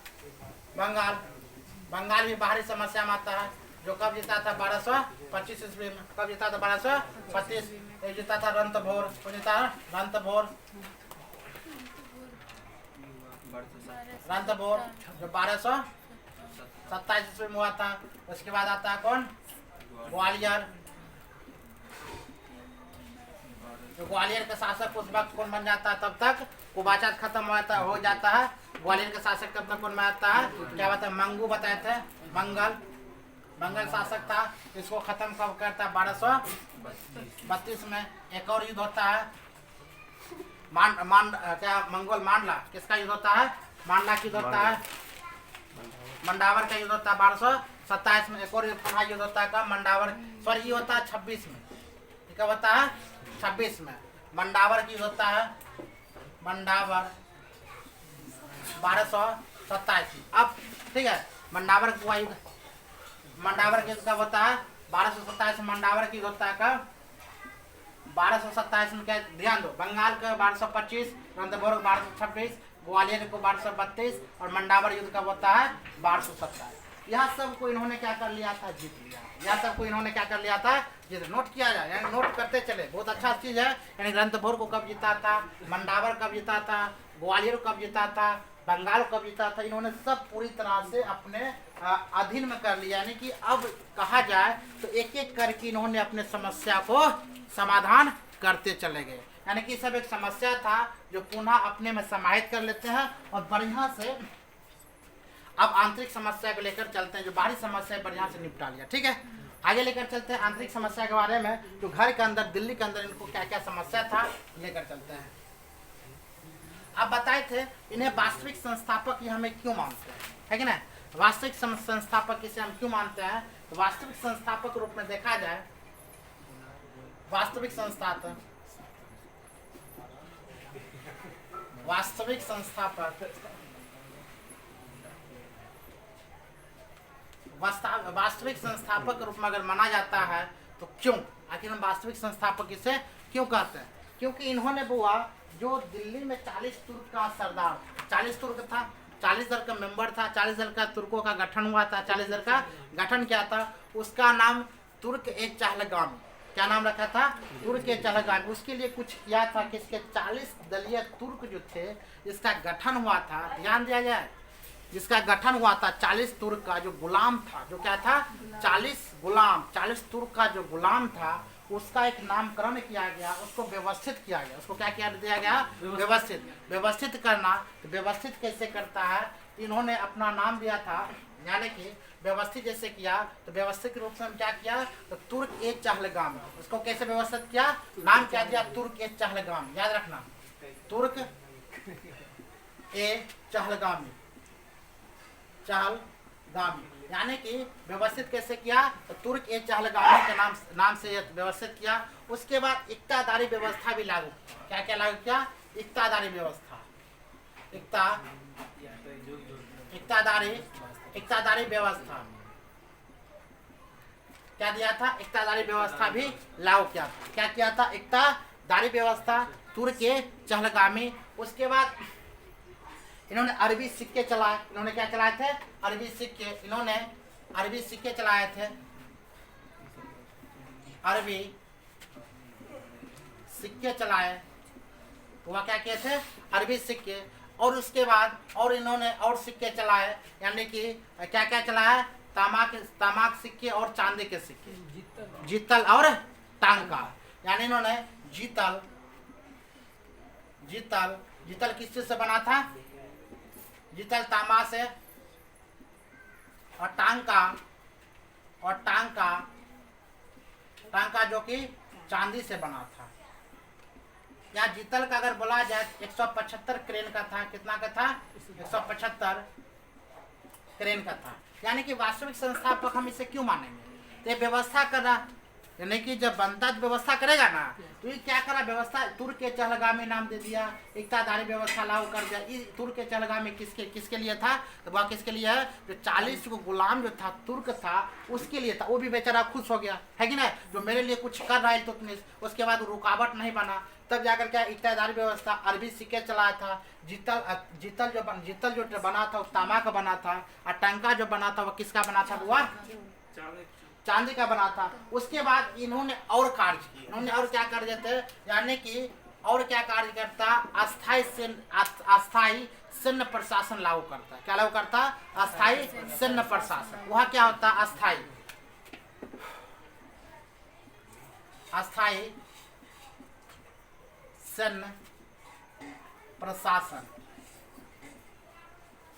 बंगाल भी बाहरी समस्या में आता है। जो कब जीता था? 1225 ईस्वी में। कब जीता था? 1225। एक जीता था रणथंभौर। कौन जीता? रणथंभौर जो 1227 ईस्वी में हुआ था। उसके बाद आता है कौन? ग्वालियर। तो ग्वालियर का शासक उस वक्त कौन बन जाता है? तब तक कुबाचा खत्म हो जाता है। ग्वालियर का शासक तब तक कौन बनता है? क्या बात है? मंगू बताए थे। मंगल शासक था। इसको खत्म कब करता है? 1232 में। एक और युद्ध होता है मंगोल मांडला। किसका युद्ध होता है? मांडला की युद्ध होता है। मंडावर का युद्ध होता है 1227 में। एक और युद्ध होता है मंडावर, सॉरी ये होता है 26 में। क्या होता है? 26 में मंडावर की होता है। मंडावर 1227 में। अब ठीक है, मंडावर का युद्ध, मंडावर के कब होता है? 1227 में। मंडावर की होता है कब? 1227 में। क्या ध्यान दो, बंगाल का 1225, रणथंभौर 1226, ग्वालियर को 1232 और मंडावर युद्ध कब होता है? 1227। यह सब को इन्होंने क्या कर लिया था? जीत लिया। यह सब को इन्होंने क्या कर लिया था? जीत। नोट किया जाए, यानी नोट करते चले, बहुत अच्छा चीज है। यानी रणथंभौर को कब जीता था? मंडावर कब जीता था? ग्वालियर कब जीता था? बंगाल कब जीता था? इन्होंने सब पूरी तरह से अपने अधीन में कर लिया। यानी कि अब कहा जाए तो एक एक करके इन्होंने अपने समस्या को समाधान करते चले गए। यानी कि सब एक समस्या था जो पुनः अपने में समाहित कर लेते हैं और बढ़िया से अब आंतरिक समस्या को लेकर चलते हैं। जो बाहरी समस्या है बढ़िया से निपटा लिया। ठीक है, आगे लेकर चलते हैं आंतरिक समस्या के बारे में। जो घर के अंदर, दिल्ली के अंदर इनको क्या क्या समस्या था, लेकर चलते हैं। अब बताए थे इन्हें वास्तविक संस्थापक ये हमें क्यों मानते हैं, है कि ना? वास्तविक संस्थापक इसे हम क्यों मानते हैं? तो वास्तविक संस्थापक रूप में देखा जाए, वास्तविक संस्थापक वास्तविक संस्थापक रूप में अगर माना जाता है तो क्यों? आखिर हम वास्तविक संस्थापक इसे क्यों कहते हैं? क्योंकि इन्होंने बुआ जो दिल्ली में 40 तुर्क का सरदार, 40 तुर्क था, 40 दल का मेंबर था, 40 दल का तुर्कों का गठन हुआ था। 40 दल का गठन क्या था? उसका नाम तुर्क ए चहलगामी। क्या नाम रखा था? तुर्क ए चहलगामी। उसके लिए कुछ किया था कि इसके 40 दलीय तुर्क जो थे, इसका गठन हुआ था। ध्यान दिया जाए, जिसका गठन हुआ था 40 तुर्क का जो गुलाम था, जो क्या था? 40 तुर्क का जो गुलाम था, उसका एक नामकरण किया गया, उसको व्यवस्थित किया गया। उसको क्या किया दिया गया? व्यवस्थित करना। तो व्यवस्थित कैसे करता है? इन्होंने अपना नाम दिया था, यानी कि व्यवस्थित जैसे किया तो व्यवस्थित रूप से हम क्या किया? तो तुर्क ए चहलगामी। उसको कैसे व्यवस्थित किया? नाम क्या दिया? तुर्क ए चहलगामी। याद रखना, तुर्क ए चहलगामी। यानी कि व्यवस्थित कैसे किया? तो तुर्क ए चहलगामी के नाम से व्यवस्थित किया। उसके बाद इक्तादारी व्यवस्था भी लागू। क्या क्या लागू किया? इक्तादारी व्यवस्था। इक्तादारी व्यवस्था क्या दिया था? इक्तादारी व्यवस्था भी लागू किया था। क्या किया था? इक्तादारी व्यवस्था, तुर्क ए चहलगामी। उसके बाद इन्होंने अरबी सिक्के चलाए। इन्होंने क्या चलाए थे? अरबी सिक्के। इन्होंने अरबी सिक्के चलाए थे। अरबी सिक्के चलाए। वह क्या किए थे? अरबी सिक्के। और उसके बाद और इन्होंने और सिक्के चलाए, यानी कि क्या क्या चलाया? तामाक सिक्के और चांदी के सिक्के, जीतल और टांका। यानी इन्होंने जीतल, जीतल किस चीज से बना था? जीतल तांबा से, और टांका जो कि चांदी से बना था। यहाँ जीतल का अगर बोला जाए 175 क्रेन का था। कितना का था? 175 क्रेन का था। यानी कि वास्तविक संस्थापक हम इसे क्यों मानेंगे? तो ये व्यवस्था कर रहा, यानी कि जब बनता तो व्यवस्था करेगा ना। तो ये क्या करा? व्यवस्था तुर्क के चहलगामी नाम दे दिया, इक्तादारी व्यवस्था लागू कर दिया। इस तुर्क के चहलगामी किसके लिए था? तो वह किसके लिए है? जो 40 को गुलाम जो था तुर्क था उसके लिए था। वो भी बेचारा खुश हो गया है कि नहीं, जो मेरे लिए कुछ कर रहा है इल्तुतमिश। उसके बाद रुकावट नहीं बना, तब जाकर क्या इक्तादारी व्यवस्था अरबी सिक्के चलाया था। जीतल जो बना था वो तांबा का बना था, और टंका जो बना था वो किसका बना था? वो चांदी का बना था। उसके बाद इन्होंने और कार्य किए। इन्होंने और क्या कर देते, यानी कि और क्या कार्य करता? अस्थाई सैन्य प्रशासन लागू करता। क्या लागू करता? अस्थाई सैन्य प्रशासन। वह क्या होता? अस्थाई सैन्य प्रशासन।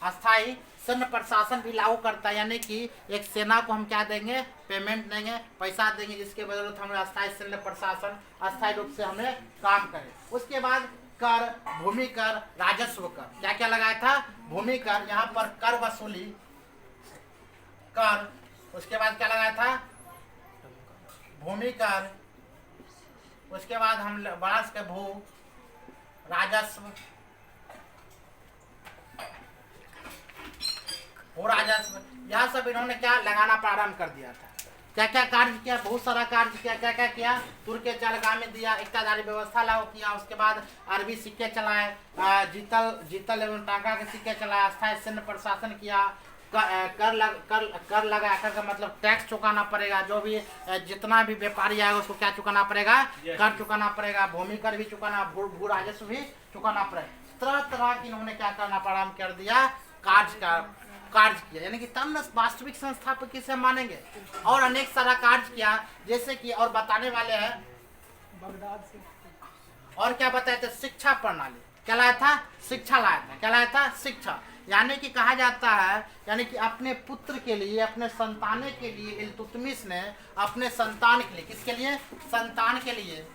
अस्थाई सैन्य प्रशासन भी लागू करता है, यानी कि एक सेना को हम क्या देंगे? पेमेंट देंगे, पैसा देंगे, जिसके बदौलत हमें अस्थाई सैन्य प्रशासन अस्थायी रूप से हमें काम करे। उसके बाद कर, भूमि कर, राजस्व कर। क्या क्या लगाया था? भूमि कर, यहाँ पर कर वसूली कर। उसके बाद क्या लगाया था? भूमि कर। उसके बाद हम बांस के भू राजस्व, वो राजस्व, यह सब इन्होंने क्या लगाना प्रारंभ कर दिया था। क्या क्या कार्य किया? बहुत सारा कार्य किया। क्या क्या किया? तुर्क के चलगामी दिया, इक्तादारी व्यवस्था लागू किया। उसके बाद अरबी सिक्के चलाए, जीतल एवं टांका के सिक्के चलाए, अस्थायी सैन्य प्रशासन किया, कर लगा का मतलब टैक्स चुकाना पड़ेगा। जो भी जितना भी व्यापारी आएगा उसको क्या चुकाना पड़ेगा? कर चुकाना पड़ेगा। भूमि कर भी चुकाना, भू राजस्व भी चुकाना पड़ेगा। तरह तरह की इन्होंने क्या करना प्रारंभ कर दिया? कार्य किया, यानी कि तब न वास्तविक संस्थापक किसे मानेंगे। और अनेक सारा कार्य किया, जैसे कि और बताने वाले हैं बगदाद से। और क्या बताए थे? शिक्षा प्रणाली। क्या लाया था? शिक्षा लाया था। क्या लाया था? शिक्षा। यानी कि कहा जाता है, यानी कि अपने पुत्र के लिए, अपने संतान के लिए इल्तुतमिश ने अपने संतान के लिए, किसके लिए? संतान के लिए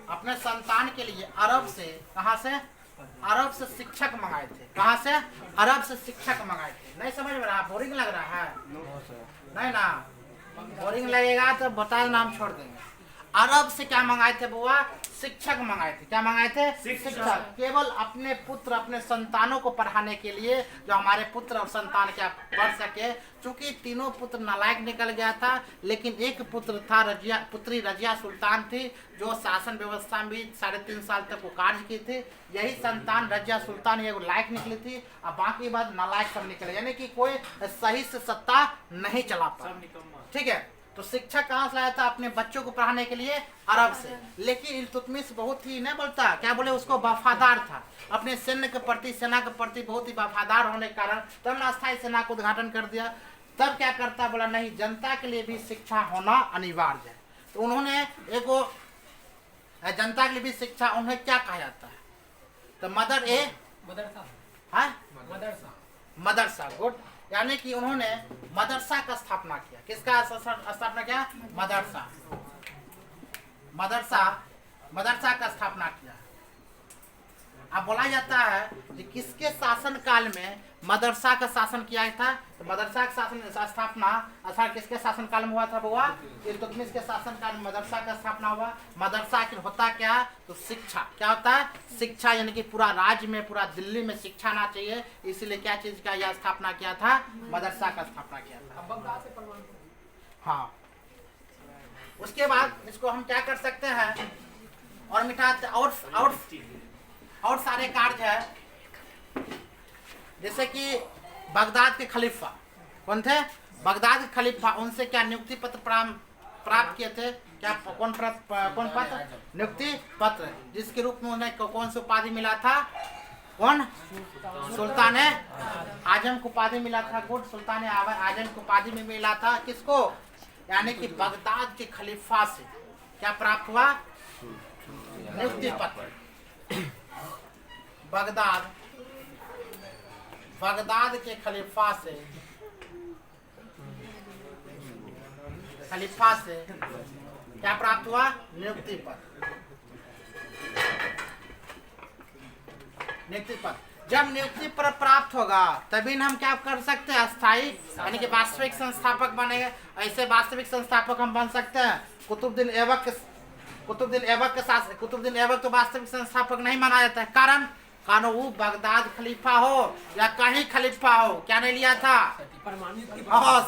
अपने संतान के लिए अरब से, कहाँ से? अरब से शिक्षक मंगाए थे। कहाँ से? अरब से शिक्षक मंगाए थे। नहीं समझ में रहा? बोरिंग लग रहा है? नहीं ना? बोरिंग लगेगा तो बता नाम छोड़ देंगे। अरब से क्या मंगाए थे बुआ? शिक्षक मंगाए थे। क्या मंगाए थे? शिक्षक। केवल अपने पुत्र, अपने संतानों को पढ़ाने के लिए, जो हमारे पुत्र और संतान क्या पढ़ सके। चूंकि तीनों पुत्र नालायक निकल गया था, लेकिन एक पुत्र था, पुत्री रजिया सुल्तान थी, जो शासन व्यवस्था में भी 3.5 साल तक वो कार्य की थी। यही संतान रजिया सुल्तान ये लायक निकली थी, और बाकी बाद नालायक सब निकले, यानी कि कोई सही से सत्ता नहीं चला पाया। ठीक है, तो शिक्षक कहाँ से लाया था? अपने बच्चों को पढ़ाने के लिए अरब से। लेकिन इल्तुतमिश बहुत ही नहीं बोलता, क्या बोले उसको, वफादार था अपने सैन्य के प्रति, सेना के प्रति बहुत ही वफादार होने के कारण तब अस्थायी सेना को उद्घाटन कर दिया। तब क्या करता? बोला नहीं, जनता के लिए भी शिक्षा होना अनिवार्य है। तो उन्होंने एक जनता के लिए भी शिक्षा, उन्हें क्या कहा जाता है? तो मदरसा। गुड। यानी कि उन्होंने मदरसा का स्थापना किया। किसका स्थापना किया? मदरसा का स्थापना किया। अब बोला जाता है कि किसके शासन काल में मदरसा का शासन किया था? तो मदरसा का शासन स्थापना असल किसके शासन काल में हुआ था बुआ? इल्तुतमिश के शासन काल में मदरसा का स्थापना हुआ। मदरसा आखिर होता क्या? तो शिक्षा। क्या होता है? शिक्षा, यानी कि पूरा राज्य में, पूरा दिल्ली में शिक्षा आना चाहिए, इसीलिए क्या चीज का यह स्थापना किया था? मदरसा का स्थापना किया था। बगदाद से परवान। हाँ, उसके बाद इसको हम क्या कर सकते हैं और मिटाते, और सारे कार्य है। जैसे कि बगदाद के खलीफा कौन थे? बगदाद के खलीफा, उनसे क्या नियुक्ति पत्र प्राप्त किए थे? क्या कौन पत्र? नियुक्ति पत्र, जिसके रूप में उन्हें कौन सी उपाधि मिला था? कौन? सुल्तान आजम को उपाधि मिला था। गुड। सुल्तान आजम को उपाधि में मिला था। किसको? यानी कि बगदाद के खलीफा से क्या प्राप्त हुआ? नियुक्ति पत्र। बगदाद के खलीफा से क्या प्राप्त हुआ? नियुक्ति पत्र। नियुक्ति पत्र जब नियुक्ति पत्र प्राप्त होगा तभी हम क्या कर सकते हैं? अस्थायी यानी कि वास्तविक संस्थापक बनेंगे। ऐसे वास्तविक संस्थापक हम बन सकते हैं। कुतुबुद्दीन ऐबक तो वास्तविक संस्थापक नहीं माना जाता है। कारण वो बगदाद खलीफा हो या कहीं खलीफा हो, क्या नहीं लिया था?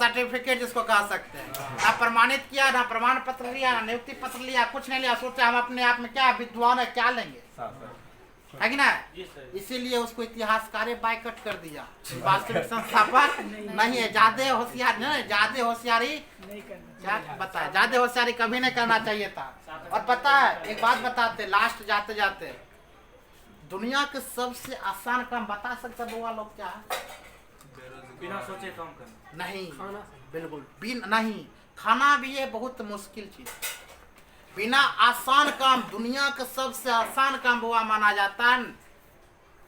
सर्टिफिकेट जिसको कह सकते हैं। ना प्रमाणित किया, ना प्रमाण पत्र लिया, ना नियुक्ति पत्र लिया, कुछ नहीं लिया। सोचा हम अपने आप में क्या विद्वान है, क्या लेंगे, है कि ना? इसीलिए उसको इतिहासकार बाइकट कर दिया। वास्तविक संस्थापक नहीं है। ज्यादा होशियार नहीं, ज्यादा होशियारी क्या बताया, ज्यादा होशियारी कभी नहीं करना चाहिए था। और पता है एक बात बताते लास्ट जाते जाते, दुनिया के सबसे आसान काम बता सकते बुआ लोग क्या है? बिना सोचे काम करना नहीं, बिल्कुल नहीं। खाना भी है बहुत मुश्किल चीज। बिना आसान काम, दुनिया का सबसे आसान काम बुआ माना जाता है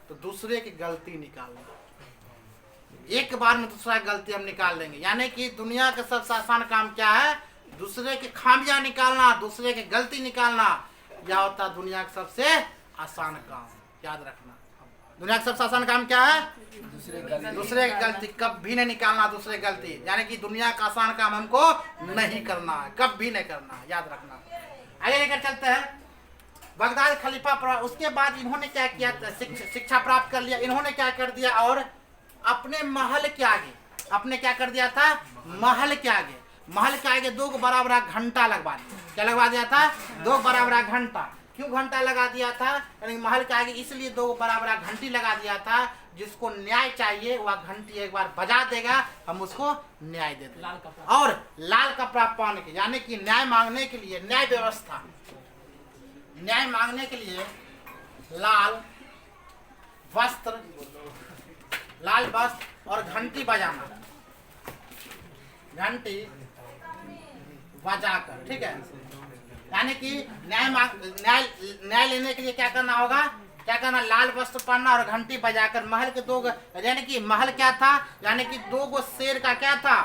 तो दूसरे की गलती निकालना। एक बार में दूसरा गलती हम निकाल लेंगे। यानी कि दुनिया का सबसे आसान काम क्या है? दूसरे की खामियां निकालना, दूसरे की गलती निकालना। यह होता है दुनिया का सबसे आसान काम। याद रखना, दुनिया का सबसे आसान काम क्या है? दूसरे की गलती कभी नहीं निकालना, दूसरे की गलती। यानी कि दुनिया का आसान काम हमको नहीं करना है, कभी नहीं करना है। याद रखना। आगे लेकर चलते हैं। बगदाद खलीफा, उसके बाद इन्होंने क्या किया? शिक्षा प्राप्त कर लिया। इन्होंने क्या कर दिया? और अपने महल के आगे, अपने क्या कर दिया था? महल के आगे 2 बड़ा बड़ा घंटा लगवा दिया। क्या लगवा दिया था? 2 बड़ा बड़ा घंटा। क्यों घंटा लगा दिया था? यानी महल के आगे इसलिए 2 बड़ा बड़ा घंटी लगा दिया था। जिसको न्याय चाहिए वह घंटी एक बार बजा देगा, हम उसको न्याय दे देंगे। और लाल कपड़ा पहन के, यानी कि न्याय मांगने के लिए, न्याय व्यवस्था, न्याय मांगने के लिए लाल वस्त्र और घंटी बजाना, घंटी बजाकर, ठीक है। यानी कि न्याय लेने के लिए क्या करना होगा? क्या करना? लाल वस्त्र पहनना और घंटी बजाकर महल के 2, यानी कि महल क्या था? यानी कि 2 शेर का क्या था?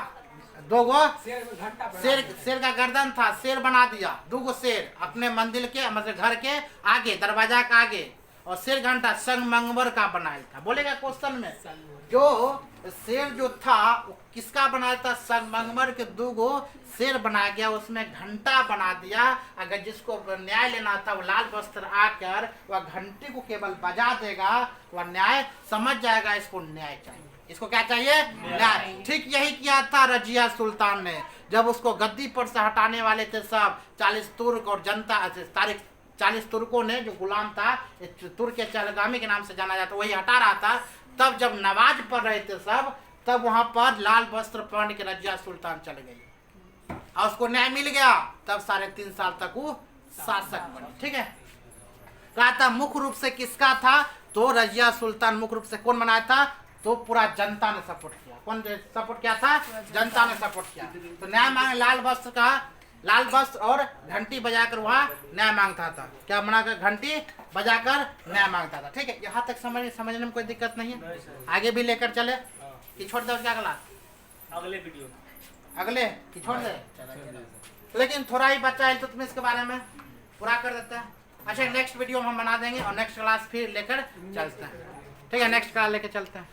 2 शेर का गर्दन था, शेर बना दिया। 2 शेर अपने मंदिर के, मतलब घर के आगे, दरवाजा के आगे। और शेर घंटा संगमरमर का बनाया था। बोलेगा क्वेश्चन में, जो शेर जो था वो किसका बनाया था? संगमरमर के 2 शेर बनाया गया, उसमें घंटा बना दिया। अगर जिसको न्याय लेना था वो लाल वस्त्र आकर वह घंटी को केवल बजा देगा, वह न्याय समझ जाएगा इसको न्याय चाहिए। इसको क्या चाहिए? न्याय। ठीक यही किया था रजिया सुल्तान ने। जब उसको गद्दी पर से हटाने वाले थे सब 40 तुर्क और जनता, 40 तुर्कों ने, जो गुलाम था, तुर्क के चलगामी के नाम से जाना जाता, वही हटा रहा था। तब जब नमाज पढ़ रहे थे सब, तब वहां पर लाल वस्त्र पहन के रजिया सुल्तान चल गई और उसको न्याय मिल गया। तब 3.5 साल तक वो शासक बने, ठीक है। कहा था मुख्य रूप से किसका था? तो रजिया सुल्तान मुख्य रूप से कौन बनाया था? तो पूरा जनता ने सपोर्ट किया। कौन सपोर्ट किया था? जनता ने सपोर्ट किया। तो न्याय मांगे लाल वस्त्र और घंटी बजाकर वहाँ न्याय मांगता था। क्या बनाकर? घंटी बजाकर न्याय मांगता था, ठीक है। यहाँ तक समझने में कोई दिक्कत नहीं है। आगे भी लेकर चले कि छोड़ दो? क्या क्लास? अगले वीडियो, अगले कि छोड़ दे? लेकिन थोड़ा ही बच्चा है तो तुम्हें इसके बारे में पूरा कर देता है। अच्छा, नेक्स्ट वीडियो हम बना देंगे और नेक्स्ट क्लास फिर लेकर चलते हैं, ठीक है। नेक्स्ट क्लास लेकर चलते हैं।